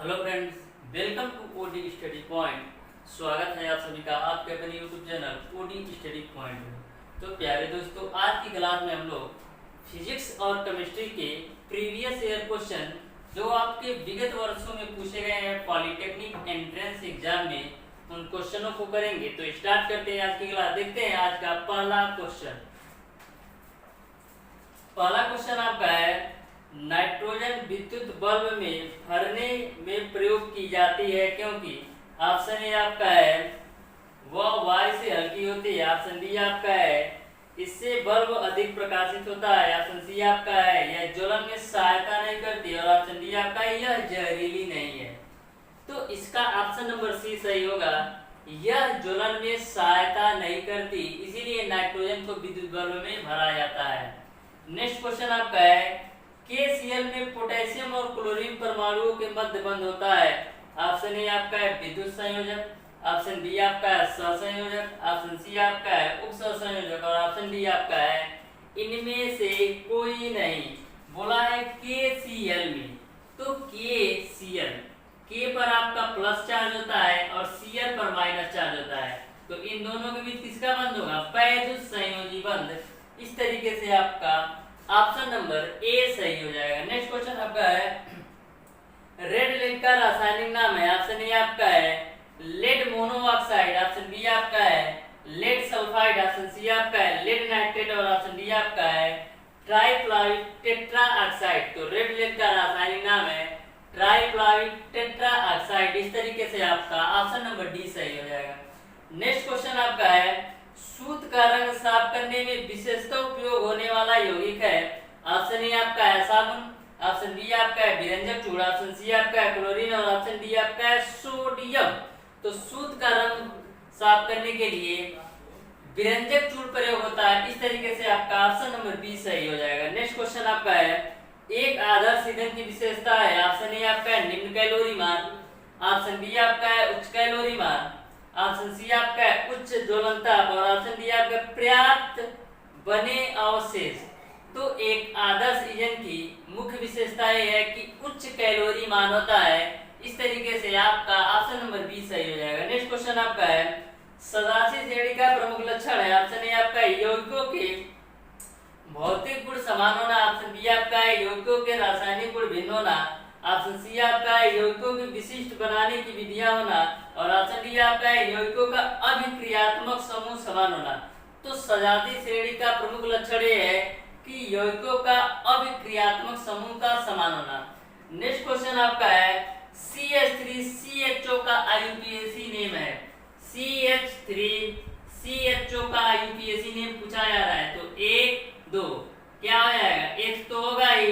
Hello friends, welcome to coding study point. स्वागत है आप सभी का आपके अपने YouTube channel coding study point में। तो प्यारे दोस्तों, आज की क्लास में हम लोग फिजिक्स और केमिस्ट्री के प्रीवियस ईयर क्वेश्चन जो आपके विगत वर्षों में पूछे गए हैं पॉलिटेक्निक एंट्रेंस एग्जाम में, उन क्वेश्चनों को करेंगे। तो स्टार्ट करते हैं आज की क्लास। देखते हैं आज का पहला क्वेश्चन। पहला क्वेश्चन आपका है, नाइट्रोजन विद्युत बल्ब में भरने में प्रयोग की जाती है क्योंकि ऑप्शन ए आपका है वह वायु से हल्की होती है, ऑप्शन बी आपका है इससे बल्ब अधिक प्रकाशित होता है, ऑप्शन सी आपका है यह ज्वलन में सहायता नहीं करती और ऑप्शन डी आपका है यह जहरीली नहीं है। तो इसका ऑप्शन नंबर सी सही होगा, यह ज्वलन में सहायता नहीं करती, इसीलिए नाइट्रोजन को विद्युत बल्ब में भरा जाता है। नेक्स्ट क्वेश्चन आपका है, KCl में पोटेशियम और क्लोरीन परमाणुओं के मध्य बंध होता है, ऑप्शन ए आपका है विद्युत संयोजक, ऑप्शन बी आपका है सहसंयोजक, ऑप्शन सी आपका है उप सहसंयोजक और ऑप्शन डी आपका है इनमें से कोई नहीं। बोला है KCl में, तो KCl K पर आपका प्लस चार्ज होता है और Cl पर माइनस चार्ज होता है, तो इन दोनों के बीच किसका बंध होगा? पैजुस संयोजी बंध। इस तरीके से आपका ऑप्शन नंबर ए सही हो जाएगा। नेक्स्ट क्वेश्चन आपका है, रेड लेड का रासायनिक नाम है, ऑप्शन ए आपका है लेड मोनोऑक्साइड, ऑप्शन बी आपका है लेड सल्फाइड, ऑप्शन सी आपका है लेड नाइट्रेट और ऑप्शन डी आपका है ट्राइफ्लाविक टेट्रा ऑक्साइड। तो रेड लेड का रासायनिक नाम है ट्राइफ्लाविक टेट्रा ऑक्साइड। इस तरीके से आपका ऑप्शन नंबर डी सही हो जाएगा। नेक्स्ट क्वेश्चन आपका है, सूत का रंग साफ करने में विशेषतः उपयोग होने वाला यौगिक है, ऑप्शन ए आपका है साबुन, ऑप्शन बी आपका है विरंजक चूड़ा, ऑप्शन सी आपका है क्लोरीन और ऑप्शन डी आपका है सोडियम। तो सूत का रंग साफ करने के लिए विरंजक चूड़ प्रयोग होता है। इस तरीके से आपका ऑप्शन नंबर बी सही हो जाएगा। नेक्स्ट क्वेश्चन आपका है, एक आदर्श ईंधन की विशेषता है, ऑप्शन ए आपका है निम्न कैलोरी मान, ऑप्शन बी आपका है उच्च कैलोरी मान, ऑप्शन सी आपका है उच्च ज्वलनता और ऑप्शन डी आपका पर्याप्त बने अवशेष। तो एक आदर्श ईंधन की मुख्य विशेषता यह है कि उच्च कैलोरी मान होता है। इस तरीके से आपका ऑप्शन नंबर बी सही हो जाएगा। नेक्स्ट क्वेश्चन आपका है, सदासी श्रेणी का प्रमुख लक्षण है, ऑप्शन ए आपका यौगिकों के भौतिक गुण समान होना, ऑप्शन बी आपका है यौगिकों के रासायनिक गुण भिन्न होना, ऑप्शन सी आपका है यौगिकों की विशिष्ट बनाने की विधियां होना और ऑप्शन डी आपका है यौगिकों का अभिक्रियात्मक समूह समान होना। तो सजाती श्रेणी का प्रमुख लक्षण ये है कि यौगिकों का अभिक्रियात्मक समूह का समान होना। नेक्स्ट क्वेश्चन आपका है, CH3CHO का IUPAC नेम है, CH3CHO का IUPAC नेम पूछा जा रहा है। तो 1 2 क्या हो जाएगा? H तो होगा ही,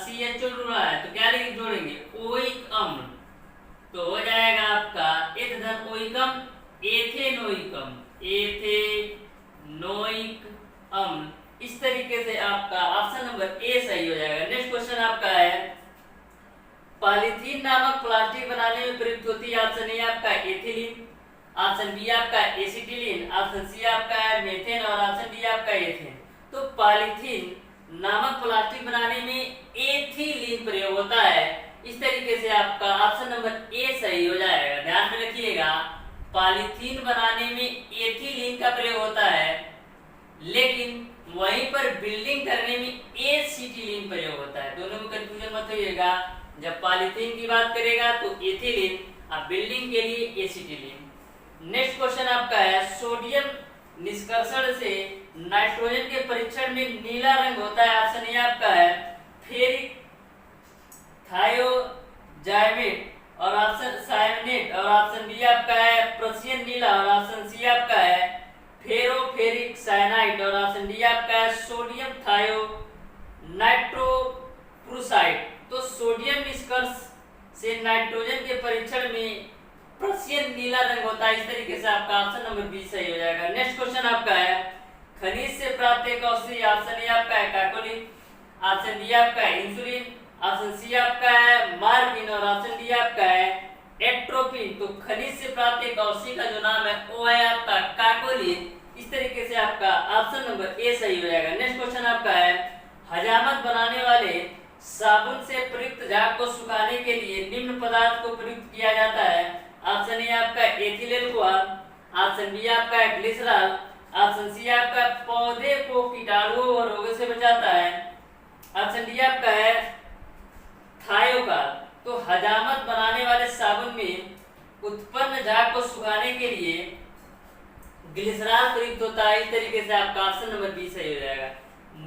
CHO जुड़ा है तो क्या जोड़ेंगे? ओइक अम्ल। तो हो जाएगा आपका एथेनॉल ओइकम एथेनोइकम एथेनोइक अम्ल। इस तरीके से आपका ऑप्शन नंबर ए सही हो जाएगा। नेक्स्ट क्वेश्चन आपका है, पॉलीथीन नामक प्लास्टिक बनाने में प्रयुक्त होती है, ऑप्शन ए आपका एथिलीन, ऑप्शन बी आपका एसिटिलीन, ऑप्शन सी आपका है मेथेन और ऑप्शन डी आपका एथेन। तो पॉलीथीन नामक प्लास्टिक बनाने में एथिलीन प्रयोग होता है। इस तरीके से आपका ऑप्शन नंबर ए सही हो जाएगा। ध्यान में रखिएगा, पॉलीथीन बनाने में एथिलीन का प्रयोग होता है, लेकिन वहीं पर बिल्डिंग करने में एसिटिलीन प्रयोग होता है। दोनों में कंफ्यूजन मत होइएगा, जब पॉलीथीन की बात करेगा तो एथिलीन और बिल्डिंग के लिए एसिटिलीन। नेक्स्ट क्वेश्चन आपका है, सोडियम निष्कर्षण से नाइट्रोजन के परीक्षण में नीला रंग होता है, ऑप्शन ए आपका है फेरिक थायोजाइमेट और ऑप्शन साइनेट और ऑप्शन बी आपका है प्रशियन नीला और ऑप्शन सी आपका है फेरोफेरिक साइनाइड और ऑप्शन डी आपका है सोडियम थायो नाइट्रोप्रूसाइड। तो सोडियम निष्कर्ष से नाइट्रोजन के परीक्षण में प्रशियन नीला रंग होता है। इस तरीके से आपका ऑप्शन नंबर बी सही हो जाएगा। नेक्स्ट क्वेश्चन आपका है, खनिज से प्राप्त एक औषधि, ऑप्शन ए आपका है काकोलिन, ऑप्शन बी आपका है इंसुलिन, ऑप्शन सी आपका है मार्फिन और ऑप्शन डी आपका है एट्रोपिन। तो खनिज से प्राप्त एक औषधि का जो नाम है वो है आपका काकोलिन। इस तरीके से आपका ऑप्शन नंबर ए सही हो जाएगा। नेक्स्ट क्वेश्चन आपका है, हजामत बनाने वाले साबुन से प्रयुक्त झाग को सुखाने के लिए निम्न पदार्थ को प्रयुक्त किया जाता है। ऑप्शन ए आपका एथिल अल्कोहल, ऑप्शन बी आपका ग्लिसरॉल, ऑप्शन सी आपका पौधे को कीटाणुओं और रोगों से बचाता है, ऑप्शन डी आपका है थायोकाल। तो हजामत बनाने वाले साबुन में उत्पन्न झाग को सुखाने के लिए ग्लिसरॉल प्रयुक्त होता है। इस तरीके से आपका ऑप्शन नंबर बी सही हो जाएगा।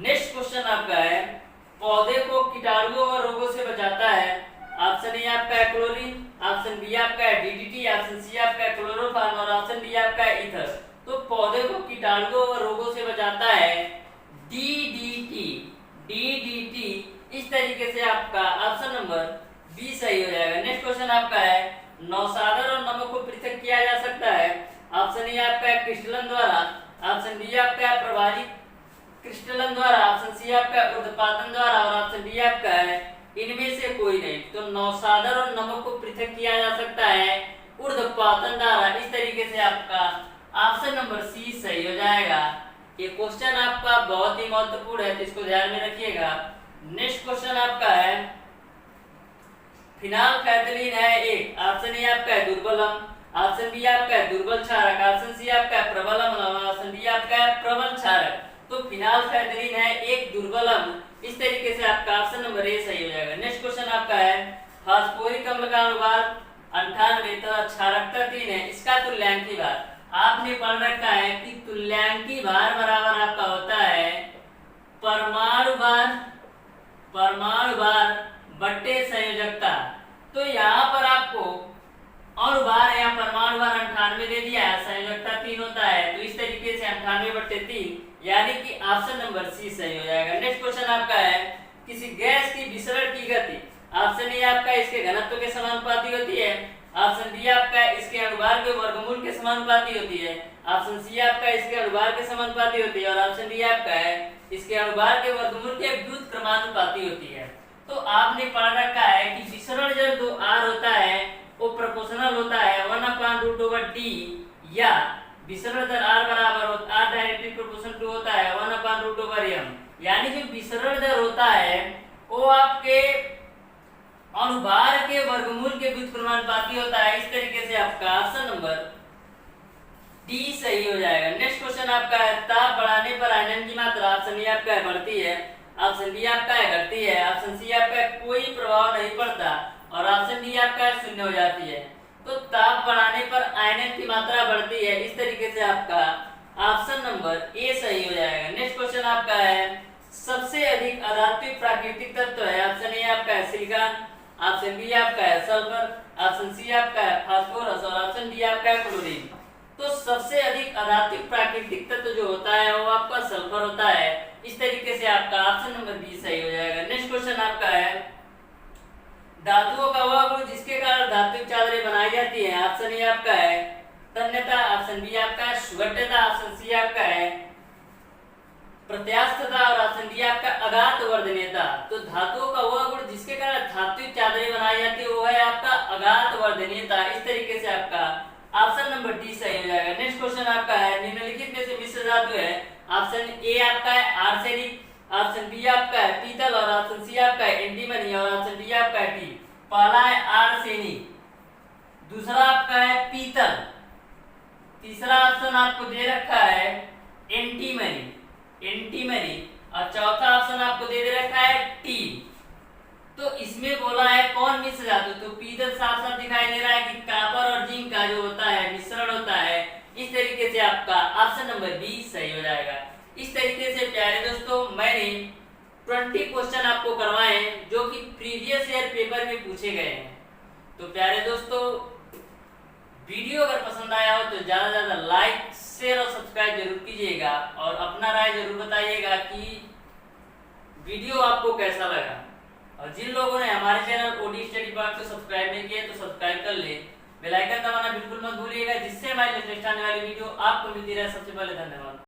नेक्स्ट क्वेश्चन आपका है पौधे को कीटाणुओं और रोगों से बचाता है। ऑप्शन ए आपका है क्लोरीन, ऑप्शन बी आपका है डीडीटी, ऑप्शन सी आपका है क्लोरोफॉर्म और ऑप्शन डी आपका है ईथर। तो पौधे को कीटाणुओं और रोगों से बचाता है डीडीटी। डीडीटी इस तरीके से आपका ऑप्शन नंबर बी सही हो जाएगा। नेक्स्ट क्वेश्चन आपका है नौसादर और नमक को पृथक किया जा सकता है। ऑप्शन ए आपका है क्रिस्टलन द्वारा, ऑप्शन बी आपका है प्रभावित क्रिस्टलन द्वारा, ऑप्शन सी आपका है ऊर्ध्वपातन द्वारा और ऑप्शन डी आपका है इनमें से कोई नहीं। तो नौसादर और नमक को पृथक किया जा सकता है ऊर्ध्वपातन द्वारा। इस तरीके से आपका ऑप्शन नंबर सी सही हो जाएगा। ये क्वेश्चन आपका बहुत ही महत्वपूर्ण है, तो इसको ध्यान में रखिएगा। नेक्स्ट क्वेश्चन आपका है फिनाइलफैथलीन है एक, ऑप्शन ए आपका है दुर्बलम, ऑप्शन बी आपका है दुर्बल क्षारक, ऑप्शन सी आपका है प्रबल अम्ल, ऑप्शन डी आपका है प्रबल क्षारक। तो फिनाइलफैथलीन है एक दुर्बल अम्ल। इस तरीके से आपका ऑप्शन नंबर ए सही हो जाएगा। नेक्स्ट क्वेश्चन आपका है फास्फोरिक अम्ल का अनुपात 98 तथा क्षारकता 3 है, इसका तुल्यांकी भार। आपने पढ़ रखा है कि तुल्यांकी भार बराबर आपका होता है परमाणु भार बट्टे संयोजकता। तो यहाँ पर आपको अणुभार या परमाणु भार 98 दे दिया है, संयोजकता 3 होता है, तो इस तरीके से 98/3 यानी कि ऑप्शन नंबर सी सही हो जाएगा। नेक्स्ट क्वेश्चन आपका है किसी गैस की विसरण की गति। ऑप्शन ए आपका इसके घनत्व के समानुपाती होती है, ऑप्शन बी आपका इसके अणुभार के वर्गमूल के समानुपाती होती है, ऑप्शन सी आपका इसके अणुभार के समानुपाती होती है और ऑप्शन डी आपका है इसके अणुभार के वर्गमूल के व्युत्क्रमानुपाती होती है। तो आपने पढ़ रखा है कि विसरण जब जो r होता है वो प्रोपोर्शनल होता है 1/√d या विसरण दर r बराबर होता r डायरेक्टली प्रोपोर्शनल टू होता है 1/√m। यानी जो विसरण दर होता है वो आपके अणुभार के वर्गमूल के व्युत्क्रमानुपाती होता है। इस तरीके से आपका ऑप्शन नंबर डी सही हो जाएगा। नेक्स्ट क्वेश्चन आपका है ताप बढ़ाने पर आयनन की मात्रा। ऑप्शन ए आपका है बढ़ती है, ऑप्शन बी आपका है घटती है, ऑप्शन सी आपका है कोई प्रभाव नहीं पड़ता और ऑप्शन डी आपका है शून्य हो जाती है। तो ताप बढ़ाने पर आयनन की मात्रा बढ़ती है। इस तरीके से आपका ऑप्शन नंबर ए सही हो जाएगा। नेक्स्ट क्वेश्चन आपका है सबसे अधिक अधात्विक प्राकृतिक तत्व है। ऑप्शन ए आपका है सिलिकॉन, ऑप्शन बी आपका है सल्फर, ऑप्शन सी आपका है फास्फोरस और ऑप्शन डी आपका है क्लोरीन। तो सबसे अधिक अधात्विक प्राकृतिक तत्व जो होता है वो आपका सल्फर होता है। इस तरीके से आपका ऑप्शन नंबर बी सही हो जाएगा। नेक्स्ट क्वेश्चन आपका है धातुओं का वह गुण जिसके कारण धात्विक चादरें बनाई जाती हैं। ऑप्शन ए आपका है तन्यता, ऑप्शन बी आपका है सुगठता, ऑप्शन सी आपका है प्रत्यास्थता और ऑप्शन डी आपका अगाध वर्धनीयता। तो धातुओं का वह गुण जिसके कारण धात्विक चादरें बनाई जाती है वो है आपका अगाध वर्धनीयता। इस तरीके से आपका ऑप्शन नंबर डी सही हो जाएगा। नेक्स्ट क्वेश्चन आपका है निम्नलिखित में से मिश्र धातु है। ऑप्शन ए आपका है आर्सेनिक, ऑप्शन बी आपका है पीतल और ऑप्शन सी आपका है एंटीमनी और ऑप्शन डी आपका है टी। पहला है आर्सेनिक, दूसरा आपका है पीतल, तीसरा ऑप्शन आपको दे रखा है एंटीमनी और चौथा ऑप्शन आपको दे रखा है टी। तो इसमें बोला है कौन मिश्र धातु, तो पीतल साफ साफ दिखाई दे रहा है कि कॉपर और जिंक का जो होता है मिश्रण होता है। इस तरीके से आपका ऑप्शन नंबर बी सही हो जाएगा। इस तरीके से प्यारे दोस्तों मैंने 20 क्वेश्चन आपको करवाए हैं जो कि प्रीवियस ईयर पेपर में पूछे गए हैं। तो प्यारे दोस्तों वीडियो अगर पसंद आया हो तो ज्यादा से ज्यादा लाइक शेयर और सब्सक्राइब जरूर कीजिएगा और अपना राय जरूर बताइएगा कि वीडियो आपको कैसा लगा। और जिन लोगों ने हमारे चैनल ओडी स्टडी पार्ट को सब्सक्राइब नहीं किया तो सब्सक्राइब कर ले, बेल आइकन दबाना बिल्कुल मत भूलिएगा जिससे हमारी लेटेस्ट आने वाली वीडियो आपको मिलती रहे सबसे पहले। धन्यवाद।